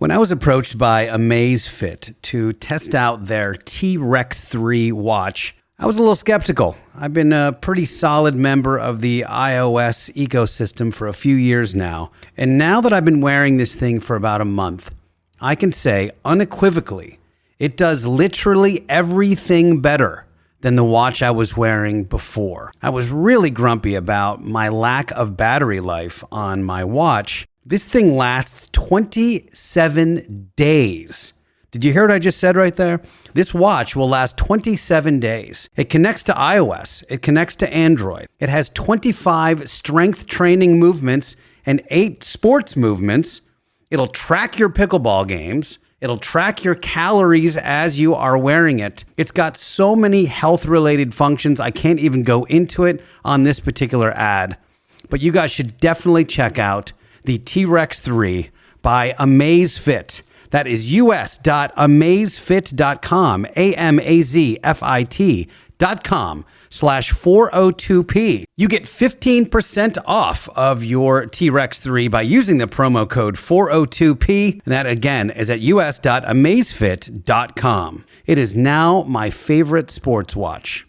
When I was approached by Amazfit to test out their T-Rex 3 watch, I was a little skeptical. I've been a pretty solid member of the iOS ecosystem for a few years now. And now that I've been wearing this thing for about a month, I can say unequivocally, it does literally everything better than the watch I was wearing before. I was really grumpy about my lack of battery life on my watch. This thing lasts 27 days. Did you hear what I just said right there? This watch will last 27 days. It connects to iOS. It connects to Android. It has 25 strength training movements and 8 sports movements. It'll track your pickleball games. It'll track your calories as you are wearing it. It's got so many health-related functions, I can't even go into it on this particular ad. But you guys should definitely check out the T-Rex 3 by Amazfit. That is us.amazfit.com, amazfit.com/402p. You get 15% off of your T-Rex 3 by using the promo code 402p. And that, again, is at us.amazfit.com. It is now my favorite sports watch.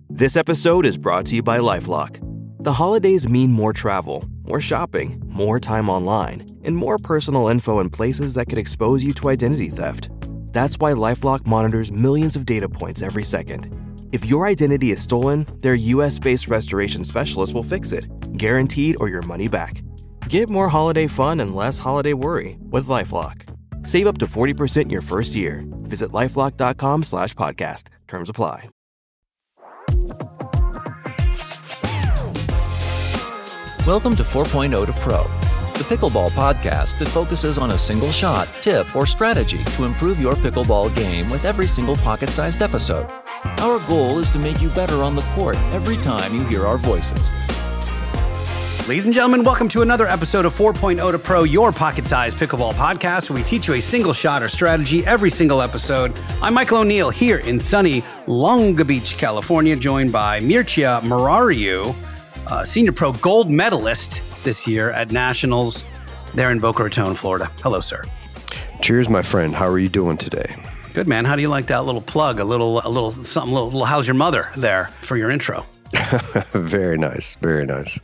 This episode is brought to you by LifeLock. The holidays mean more travel, more shopping, more time online, and more personal info in places that could expose you to identity theft. That's why LifeLock monitors millions of data points every second. If your identity is stolen, their US-based restoration specialist will fix it, guaranteed or your money back. Get more holiday fun and less holiday worry with LifeLock. Save up to 40% your first year. Visit LifeLock.com/podcast. Terms apply. Welcome to 4.0 to Pro, the pickleball podcast that focuses on a single shot, tip, or strategy to improve your pickleball game with every single pocket-sized episode. Our goal is to make you better on the court every time you hear our voices. Ladies and gentlemen, welcome to another episode of 4.0 to Pro, your pocket-sized pickleball podcast, where we teach you a single shot or strategy every single episode. I'm Michael O'Neill here in sunny Long Beach, California, joined by Mircea Marariu, senior pro gold medalist this year at Nationals there in Boca Raton, Florida. Hello, sir. Cheers, my friend. How are you doing today? Good, man. How do you like that little plug? A little how's your mother there for your intro? Very nice. Very nice.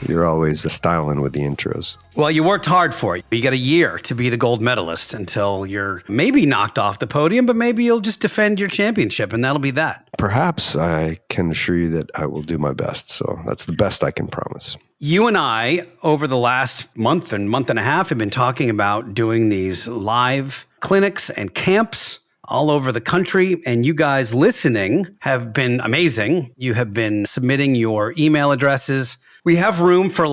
You're always styling with the intros. Well, you worked hard for it. You got a year to be the gold medalist until you're maybe knocked off the podium, but maybe you'll just defend your championship, and that'll be that. Perhaps. I can assure you that I will do my best. So that's the best I can promise. You and I, over the last month and a half, have been talking about doing these live clinics and camps all over the country, and you guys listening have been amazing. You have been submitting your email addresses. We have room for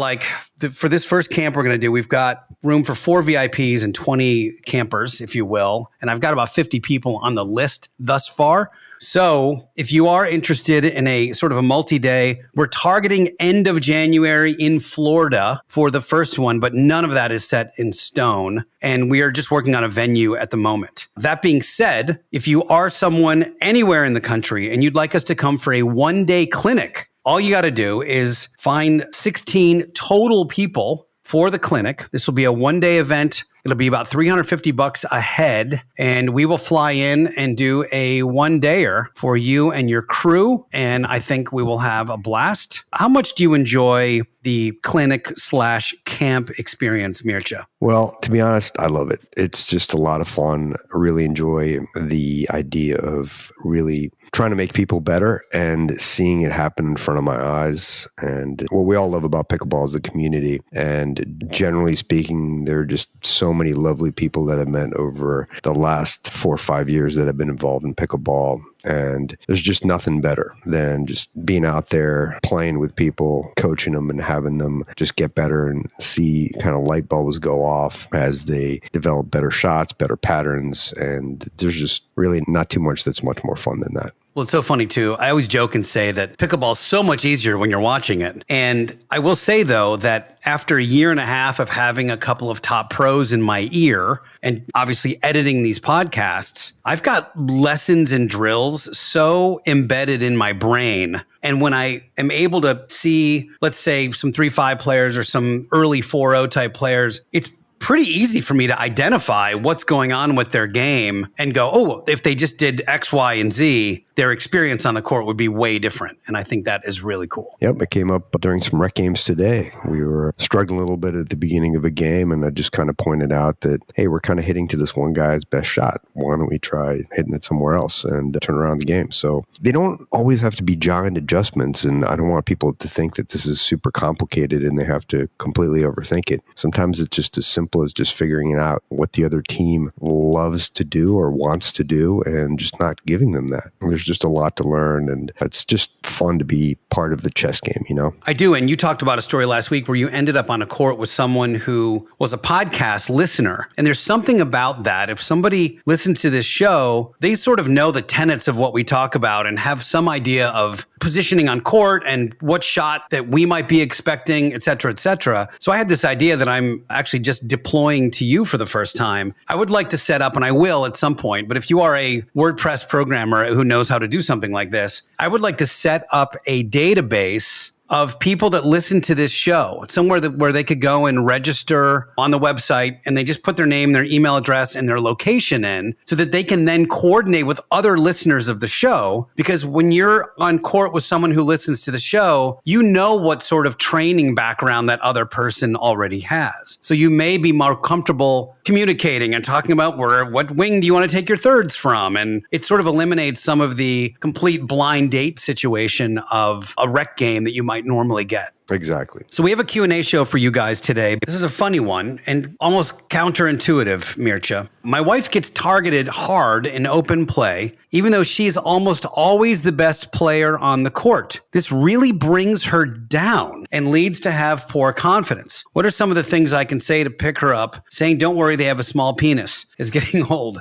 for this first camp we're going to do, we've got room for 4 VIPs and 20 campers, if you will. And I've got about 50 people on the list thus far. So if you are interested in a sort of a multi-day, we're targeting end of January in Florida for the first one, but none of that is set in stone. And we are just working on a venue at the moment. That being said, if you are someone anywhere in the country and you'd like us to come for a one-day clinic, all you got to do is find 16 total people for the clinic. This will be a one-day event. It'll be about $350 a head, and we will fly in and do a one-dayer for you and your crew, and I think we will have a blast. How much do you enjoy the clinic/camp experience, Mircea? Well, to be honest, I love it. It's just a lot of fun. I really enjoy the idea of really trying to make people better and seeing it happen in front of my eyes. And what we all love about pickleball is the community. And generally speaking, there are just so many lovely people that I've met over the last 4 or 5 years that I've been involved in pickleball. And there's just nothing better than just being out there, playing with people, coaching them and having them just get better and see kind of light bulbs go off as they develop better shots, better patterns. And there's just really not too much that's much more fun than that. Well, it's so funny, too. I always joke and say that pickleball is so much easier when you're watching it. And I will say, though, that after a year and a half of having a couple of top pros in my ear and obviously editing these podcasts, I've got lessons and drills so embedded in my brain. And when I am able to see, let's say, some 3-5 players or some early 4-0 type players, it's pretty easy for me to identify what's going on with their game and go, oh, if they just did X, Y, and Z, their experience on the court would be way different. And I think that is really cool. Yep, it came up during some rec games today. We were struggling a little bit at the beginning of a game, and I just kind of pointed out that, hey, we're kind of hitting to this one guy's best shot. Why don't we try hitting it somewhere else and turn around the game? So they don't always have to be giant adjustments, and I don't want people to think that this is super complicated and they have to completely overthink it. Sometimes it's just as simple as just figuring out what the other team loves to do or wants to do and just not giving them that. There's just a lot to learn, and it's just fun to be part of the chess game, you know? I do. And you talked about a story last week where you ended up on a court with someone who was a podcast listener. And there's something about that. If somebody listens to this show, they sort of know the tenets of what we talk about and have some idea of positioning on court and what shot that we might be expecting, et cetera, et cetera. So I had this idea that I'm actually just deploying to you for the first time. I would like to set up, and I will at some point, but if you are a WordPress programmer who knows how to do something like this, I would like to set up a database of people that listen to this show, somewhere where they could go and register on the website, and they just put their name, their email address, and their location in so that they can then coordinate with other listeners of the show. Because when you're on court with someone who listens to the show, you know what sort of training background that other person already has. So you may be more comfortable communicating and talking about what wing do you want to take your thirds from? And it sort of eliminates some of the complete blind date situation of a rec game that you might normally get. Exactly. So we have a Q&A show for you guys today. This is a funny one and almost counterintuitive, Mircea. My wife gets targeted hard in open play, even though she's almost always the best player on the court. This really brings her down and leads to have poor confidence. What are some of the things I can say to pick her up? Saying, don't worry, they have a small penis is getting old.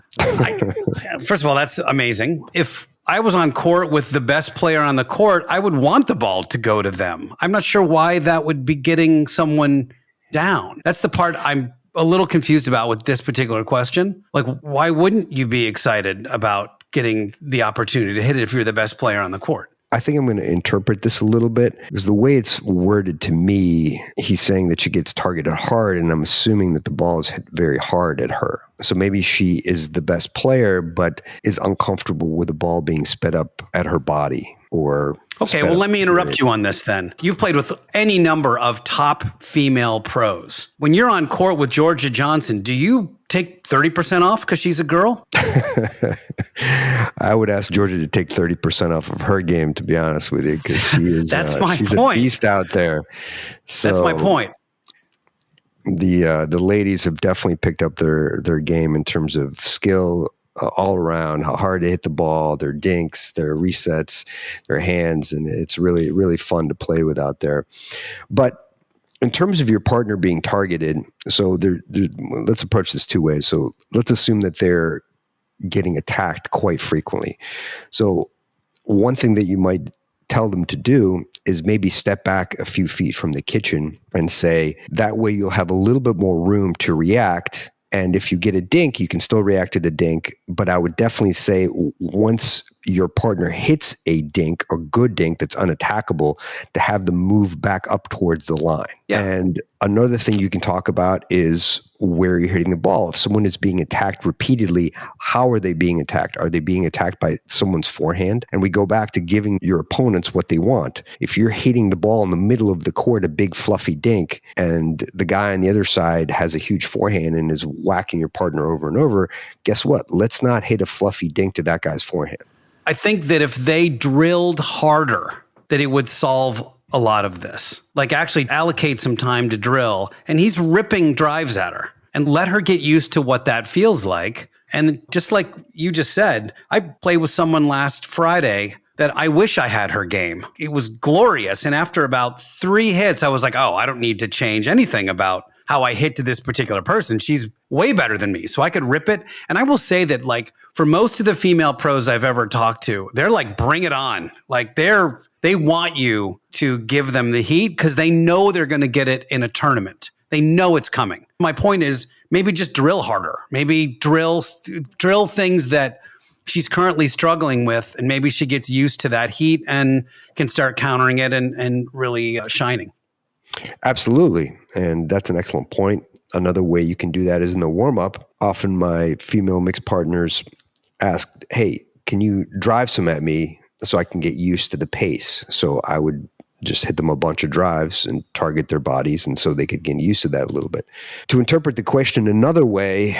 First of all, that's amazing. If I was on court with the best player on the court, I would want the ball to go to them. I'm not sure why that would be getting someone down. That's the part I'm a little confused about with this particular question. Like, why wouldn't you be excited about getting the opportunity to hit it if you're the best player on the court? I think I'm going to interpret this a little bit because the way it's worded to me, he's saying that she gets targeted hard, and I'm assuming that the ball is hit very hard at her. So maybe she is the best player, but is uncomfortable with the ball being sped up at her body or... Okay, well, let me interrupt you on this then. You've played with any number of top female pros. When you're on court with Georgia Johnson, do you take 30% off because she's a girl? I would ask Georgia to take 30% off of her game, to be honest with you, because she is she's point. A beast out there. So that's my point. The ladies have definitely picked up their game in terms of skill all around, how hard they hit the ball, their dinks, their resets, their hands, and it's really, really fun to play with out there. But in terms of your partner being targeted, so let's approach this two ways. So let's assume that they're getting attacked quite frequently. So one thing that you might tell them to do is maybe step back a few feet from the kitchen and say, that way you'll have a little bit more room to react. And if you get a dink, you can still react to the dink. But I would definitely say once your partner hits a dink or good dink that's unattackable, to have them move back up towards the line. Yeah. And another thing you can talk about is where you're hitting the ball. If someone is being attacked repeatedly, how are they being attacked? Are they being attacked by someone's forehand? And we go back to giving your opponents what they want. If you're hitting the ball in the middle of the court, a big fluffy dink, and the guy on the other side has a huge forehand and is whacking your partner over and over, guess what? Let's not hit a fluffy dink to that guy's forehand. I think that if they drilled harder, that it would solve a lot of this. Like actually allocate some time to drill, and he's ripping drives at her and let her get used to what that feels like. And just like you just said, I played with someone last Friday that I wish I had her game. It was glorious. And after about 3 hits, I was like, oh, I don't need to change anything about how I hit to this particular person. She's way better than me. So I could rip it. And I will say that like for most of the female pros I've ever talked to, they're like, bring it on. Like they want you to give them the heat because they know they're going to get it in a tournament. They know it's coming. My point is maybe just drill harder. Maybe drill things that she's currently struggling with, and maybe she gets used to that heat and can start countering it and really shining. Absolutely. And that's an excellent point. Another way you can do that is in the warm-up. Often my female mixed partners ask, hey, can you drive some at me so I can get used to the pace? So I would just hit them a bunch of drives and target their bodies, and so they could get used to that a little bit. To interpret the question another way,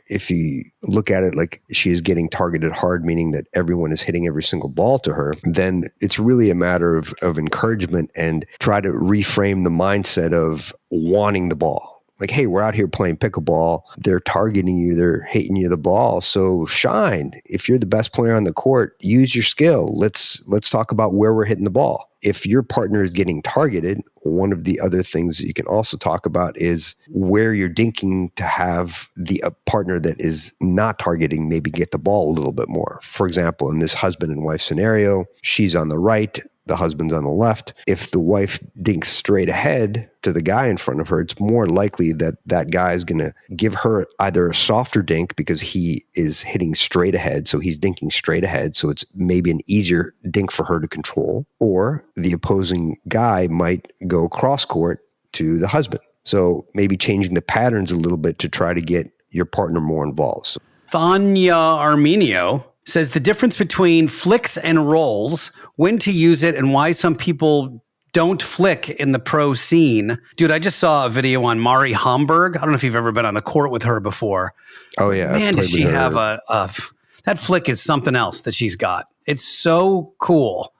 if you look at it like she is getting targeted hard, meaning that everyone is hitting every single ball to her, then it's really a matter of encouragement and try to reframe the mindset of wanting the ball. Like, hey, we're out here playing pickleball. They're targeting you. They're hitting you the ball. So shine. If you're the best player on the court, use your skill. Let's talk about where we're hitting the ball. If your partner is getting targeted, one of the other things that you can also talk about is where you're dinking to have the partner that is not targeting maybe get the ball a little bit more. For example, in this husband and wife scenario, she's on the right, the husband's on the left. If the wife dinks straight ahead to the guy in front of her, it's more likely that that guy is going to give her either a softer dink because he is hitting straight ahead, so he's dinking straight ahead, so it's maybe an easier dink for her to control, or the opposing guy might go cross court to the husband. So maybe changing the patterns a little bit to try to get your partner more involved. Thanya Armenio says the difference between flicks and rolls, when to use it, and why some people don't flick in the pro scene. Dude, I just saw a video on Mari Homburg. I don't know if you've ever been on the court with her before. Oh, yeah. Man, does she have that flick is something else that she's got. It's so cool.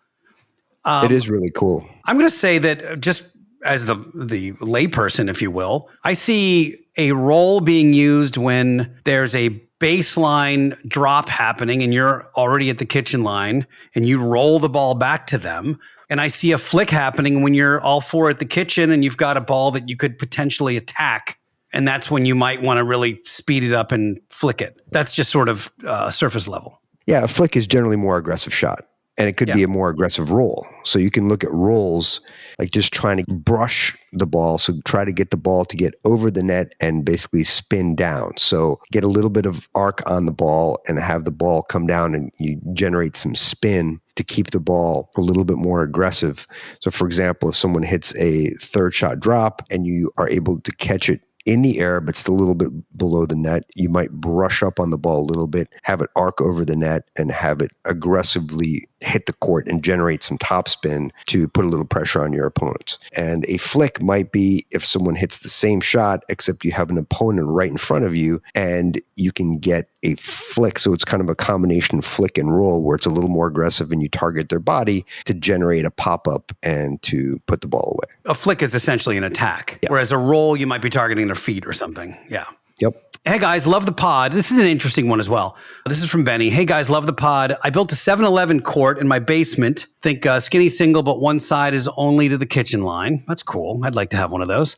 It is really cool. I'm going to say that just as the layperson, if you will, I see a roll being used when there's a baseline drop happening and you're already at the kitchen line and you roll the ball back to them. And I see a flick happening when you're all four at the kitchen and you've got a ball that you could potentially attack. And that's when you might want to really speed it up and flick it. That's just sort of surface level. Yeah, a flick is generally more aggressive shot. And it could be a more aggressive roll. So you can look at rolls like just trying to brush the ball. So try to get the ball to get over the net and basically spin down. So get a little bit of arc on the ball and have the ball come down and you generate some spin to keep the ball a little bit more aggressive. So for example, if someone hits a third shot drop and you are able to catch it in the air, but still a little bit below the net, you might brush up on the ball a little bit, have it arc over the net, and have it aggressively hit the court and generate some topspin to put a little pressure on your opponents. And a flick might be if someone hits the same shot, except you have an opponent right in front of you, and you can get a flick. So it's kind of a combination flick and roll where it's a little more aggressive and you target their body to generate a pop-up and to put the ball away. A flick is essentially an attack, whereas a roll, you might be targeting their feet or something. Yeah. Yep. Hey guys, love the pod. This is an interesting one as well. This is from Benny. Hey guys, love the pod. I built a 7-Eleven court in my basement. Think skinny single, but one side is only to the kitchen line. That's cool. I'd like to have one of those.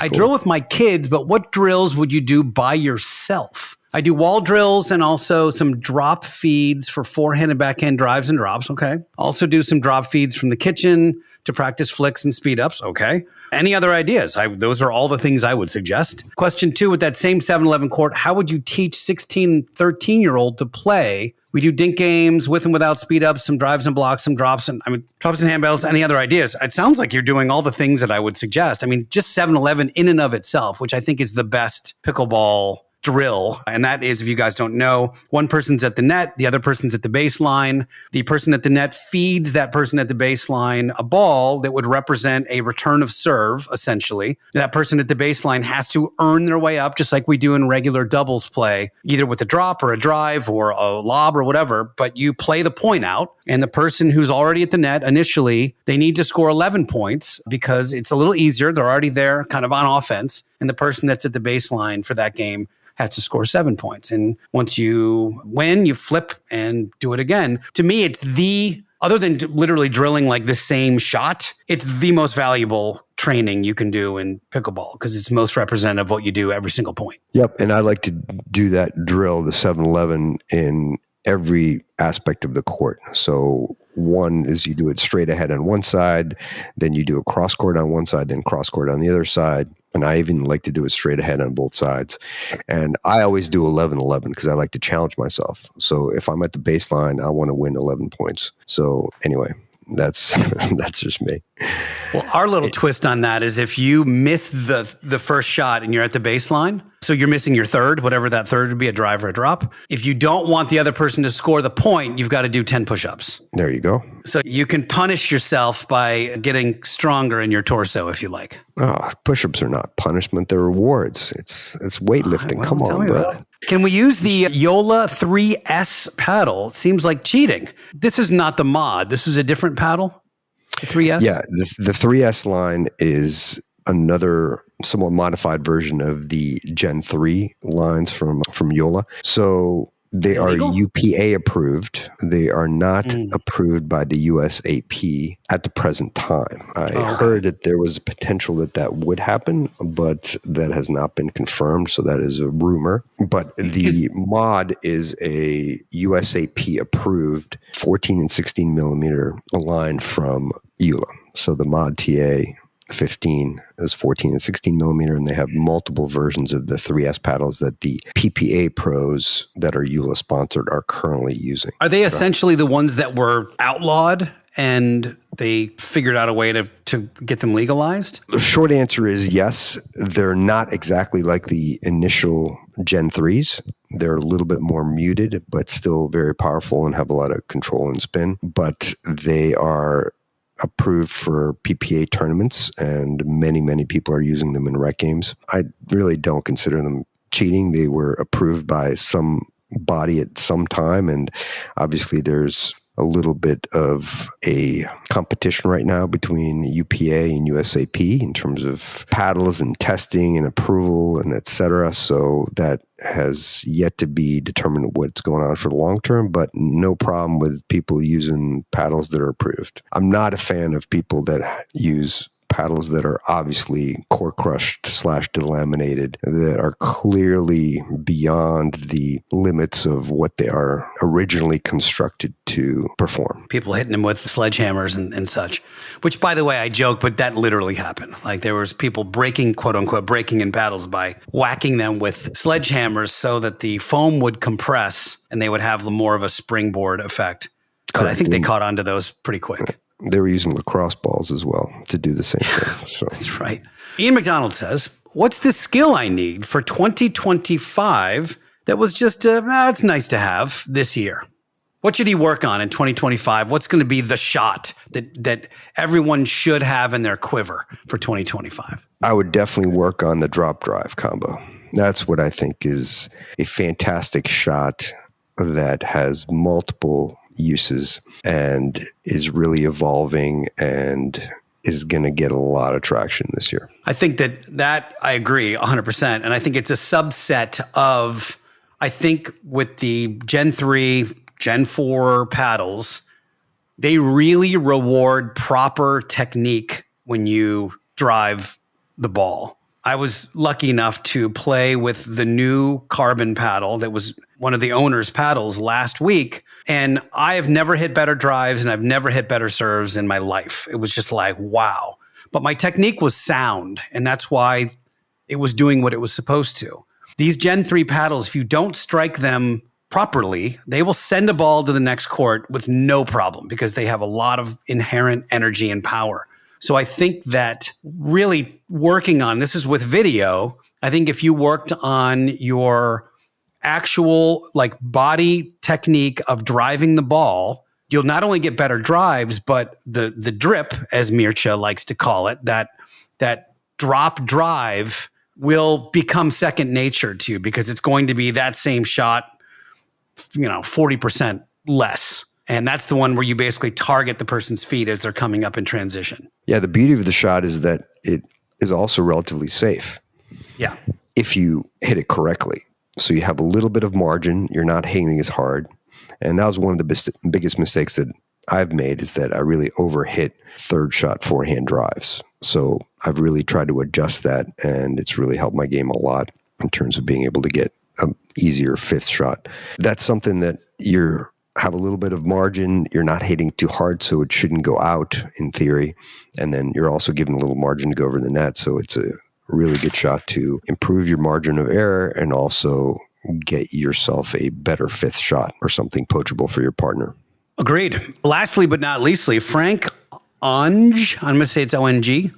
I drill with my kids, but what drills would you do by yourself? I do wall drills and also some drop feeds for forehand and backhand drives and drops. Okay. Also do some drop feeds from the kitchen to practice flicks and speed ups. Okay. Any other ideas? Those are all the things I would suggest. Question 2, with that same 7-Eleven court, how would you teach 16, 13-year-old to play? We do dink games with and without speed ups, some drives and blocks, some drops and handbells. Any other ideas? It sounds like you're doing all the things that I would suggest. I mean, just 7-Eleven in and of itself, which I think is the best pickleball drill. And that is, if you guys don't know, one person's at the net, the other person's at the baseline. The person at the net feeds that person at the baseline a ball that would represent a return of serve, essentially. That person at the baseline has to earn their way up, just like we do in regular doubles play, either with a drop or a drive or a lob or whatever. But you play the point out, and the person who's already at the net initially, they need to score 11 points because it's a little easier. They're already there kind of on offense. And the person that's at the baseline for that game has to score 7 points. And once you win, you flip and do it again. To me, it's other than literally drilling like the same shot, it's the most valuable training you can do in pickleball because it's most representative of what you do every single point. Yep. And I like to do that drill, the 7-Eleven, in every aspect of the court. So one is you do it straight ahead on one side, then you do a cross court on one side, then cross court on the other side. And I even like to do it straight ahead on both sides. And I always do 11-11 because I like to challenge myself. So if I'm at the baseline, I want to win 11 points. So anyway, That's that's just me. Well, our little twist on that is if you miss the first shot and you're at the baseline, so you're missing your third, whatever that third would be, a drive or a drop. If you don't want the other person to score the point, you've got to do 10 push-ups. There you go. So you can punish yourself by getting stronger in your torso if you like. Oh, push-ups are not punishment; they're rewards. It's weightlifting. Come on, bro. Can we use the Yola 3S paddle? It seems like cheating. This is not the mod. This is a different paddle. The 3S? Yeah, the 3S line is another somewhat modified version of the Gen 3 lines from Yola. So they are UPA approved. They are not approved by the USAP at the present time. I heard that there was a potential that would happen, but that has not been confirmed. So that is a rumor. But the mod is a USAP approved 14 and 16 millimeter line from Yola. So the mod TA 15 is 14 and 16 millimeter, and they have multiple versions of the 3S paddles that the PPA pros that are Yola sponsored are currently using. Are they essentially the ones that were outlawed and they figured out a way to get them legalized? The short answer is yes. They're not exactly like the initial Gen 3s. They're a little bit more muted, but still very powerful and have a lot of control and spin. But they are approved for PPA tournaments, and many people are using them in rec games. I really don't consider them cheating. They were approved by some body at some time, and obviously there's a little bit of a competition right now between UPA and USAP in terms of paddles and testing and approval and et cetera. So that has yet to be determined what's going on for the long term, but no problem with people using paddles that are approved. I'm not a fan of people that use paddles that are obviously core crushed / delaminated, that are clearly beyond the limits of what they are originally constructed to perform. People hitting them with sledgehammers and such, which, by the way, I joke, but that literally happened. Like there was people breaking, quote unquote, breaking in paddles by whacking them with sledgehammers so that the foam would compress and they would have more of a springboard effect. But I think they caught on to those pretty quick. They were using lacrosse balls as well to do the same thing. So that's right. Ian McDonald says, what's the skill I need for 2025 that was just, it's nice to have this year? What should he work on in 2025? What's going to be the shot that everyone should have in their quiver for 2025? I would definitely work on the drop drive combo. That's what I think is a fantastic shot that has multiple uses and is really evolving and is going to get a lot of traction this year. I think that I agree 100%. And I think it's a subset of, I think with the Gen 3, Gen 4 paddles, they really reward proper technique when you drive the ball. I was lucky enough to play with the new carbon paddle that was one of the owner's paddles last week. And I have never hit better drives and I've never hit better serves in my life. It was just like, wow. But my technique was sound. And that's why it was doing what it was supposed to. These Gen 3 paddles, if you don't strike them properly, they will send a ball to the next court with no problem because they have a lot of inherent energy and power. So I think that really working on, this is with video, I think if you worked on your actual like body technique of driving the ball, you'll not only get better drives, but the drip, as Mircea likes to call it, that drop drive will become second nature to you because it's going to be that same shot, 40% less. And that's the one where you basically target the person's feet as they're coming up in transition. Yeah, the beauty of the shot is that it is also relatively safe. Yeah. If you hit it correctly. So you have a little bit of margin. You're not hitting as hard. And that was one of the biggest mistakes that I've made is that I really overhit third shot forehand drives. So I've really tried to adjust that, and it's really helped my game a lot in terms of being able to get an easier fifth shot. That's something that you have a little bit of margin. You're not hitting too hard, so it shouldn't go out in theory. And then you're also given a little margin to go over the net. So it's a really good shot to improve your margin of error and also get yourself a better fifth shot or something poachable for your partner. Agreed. Lastly, but not leastly, Frank Onge, I'm going to say it's ONG.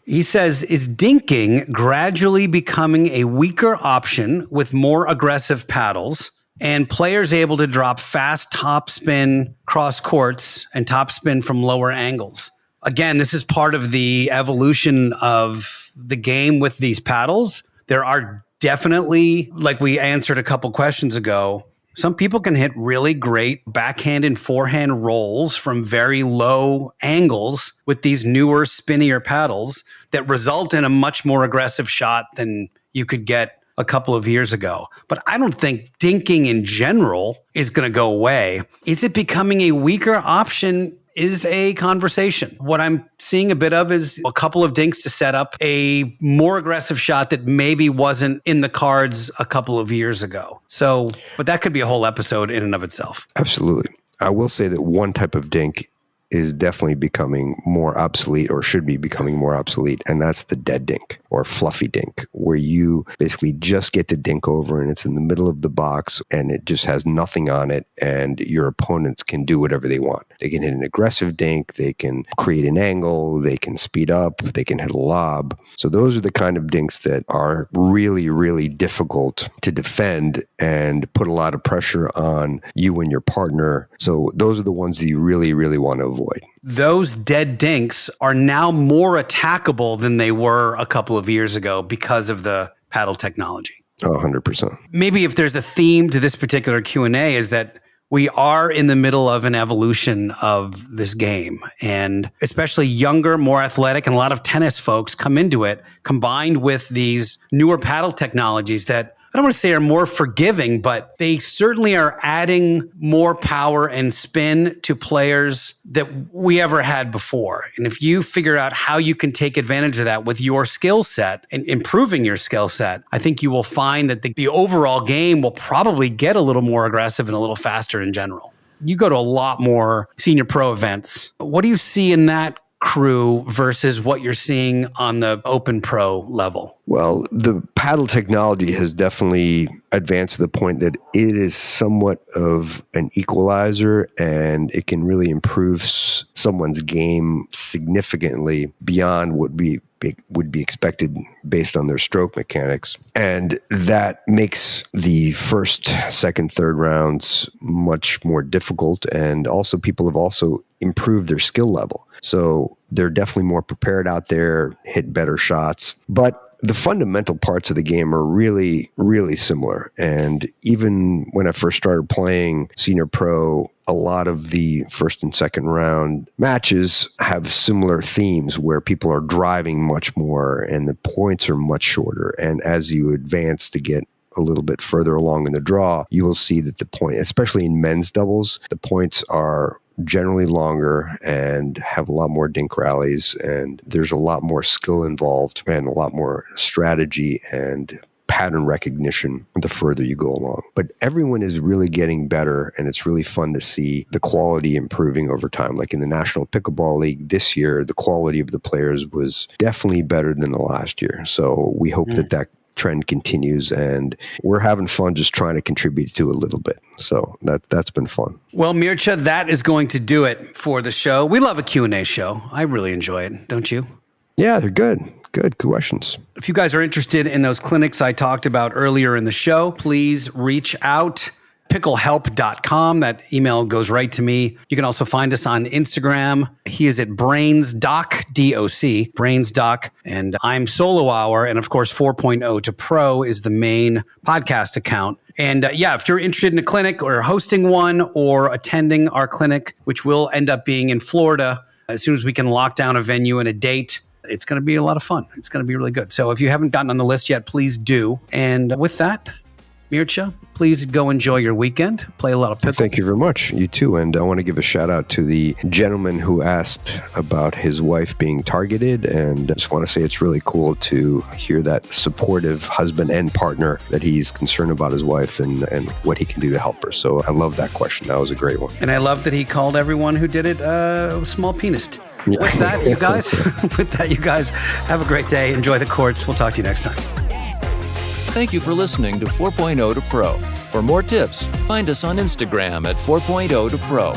He says, is dinking gradually becoming a weaker option with more aggressive paddles and players able to drop fast topspin cross courts and topspin from lower angles? Again, this is part of the evolution of the game with these paddles. There are definitely, like we answered a couple questions ago, some people can hit really great backhand and forehand rolls from very low angles with these newer, spinnier paddles that result in a much more aggressive shot than you could get a couple of years ago. But I don't think dinking in general is going to go away. Is it becoming a weaker option? Is a conversation. What I'm seeing a bit of is a couple of dinks to set up a more aggressive shot that maybe wasn't in the cards a couple of years ago. So, but that could be a whole episode in and of itself. Absolutely. I will say that one type of dink is definitely becoming more obsolete, or should be becoming more obsolete, and that's the dead dink or fluffy dink, where you basically just get the dink over and it's in the middle of the box and it just has nothing on it, and your opponents can do whatever they want. They can hit an aggressive dink, they can create an angle, they can speed up, they can hit a lob. So those are the kind of dinks that are really, really difficult to defend and put a lot of pressure on you and your partner. So those are the ones that you really, really want to avoid. Those dead dinks are now more attackable than they were a couple of years ago because of the paddle technology. Oh, 100%. Maybe if there's a theme to this particular Q&A is that we are in the middle of an evolution of this game, and especially younger, more athletic, and a lot of tennis folks come into it combined with these newer paddle technologies that I don't want to say are more forgiving, but they certainly are adding more power and spin to players that we ever had before. And if you figure out how you can take advantage of that with your skill set and improving your skill set, I think you will find that the overall game will probably get a little more aggressive and a little faster in general. You go to a lot more senior pro events. What do you see in that crew versus what you're seeing on the open pro level? Well, the paddle technology has definitely advanced to the point that it is somewhat of an equalizer, and it can really improve someone's game significantly beyond what would be expected based on their stroke mechanics. And that makes the first, second, third rounds much more difficult. And also people have also improved their skill level. So they're definitely more prepared out there, hit better shots. But the fundamental parts of the game are really, really similar. And even when I first started playing senior pro, a lot of the first and second round matches have similar themes where people are driving much more and the points are much shorter. And as you advance to get a little bit further along in the draw, you will see that the point, especially in men's doubles, the points are generally longer and have a lot more dink rallies, and there's a lot more skill involved and a lot more strategy and pattern recognition the further you go along. But everyone is really getting better, and it's really fun to see the quality improving over time. Like in the National Pickleball League this year, the quality of the players was definitely better than the last year. So we hope that trend continues, and we're having fun just trying to contribute to a little bit. So that's been fun. Well, Mircea, that is going to do it for the show. We love a Q&A show. I really enjoy it, don't you? Yeah, they're good. Good questions. If you guys are interested in those clinics I talked about earlier in the show, please reach out. picklehelp.com. That email goes right to me. You can also find us on Instagram. He is at BrainsDoc, D-O-C, BrainsDoc. And I'm Solo Hour. And of course, 4.0 to Pro is the main podcast account. And if you're interested in a clinic or hosting one or attending our clinic, which will end up being in Florida, as soon as we can lock down a venue and a date, it's going to be a lot of fun. It's going to be really good. So if you haven't gotten on the list yet, please do. And with that, Mircea, please go enjoy your weekend. Play a lot of pickle. Thank you very much. You too. And I want to give a shout out to the gentleman who asked about his wife being targeted. And I just want to say it's really cool to hear that supportive husband and partner, that he's concerned about his wife and what he can do to help her. So I love that question. That was a great one. And I love that he called everyone who did it a small penis. Yeah. With that, you guys, have a great day. Enjoy the courts. We'll talk to you next time. Thank you for listening to 4.0 to Pro. For more tips, find us on Instagram at 4.0 to Pro.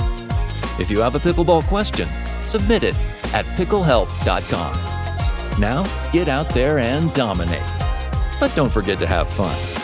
If you have a pickleball question, submit it at picklehelp.com. Now, get out there and dominate. But don't forget to have fun.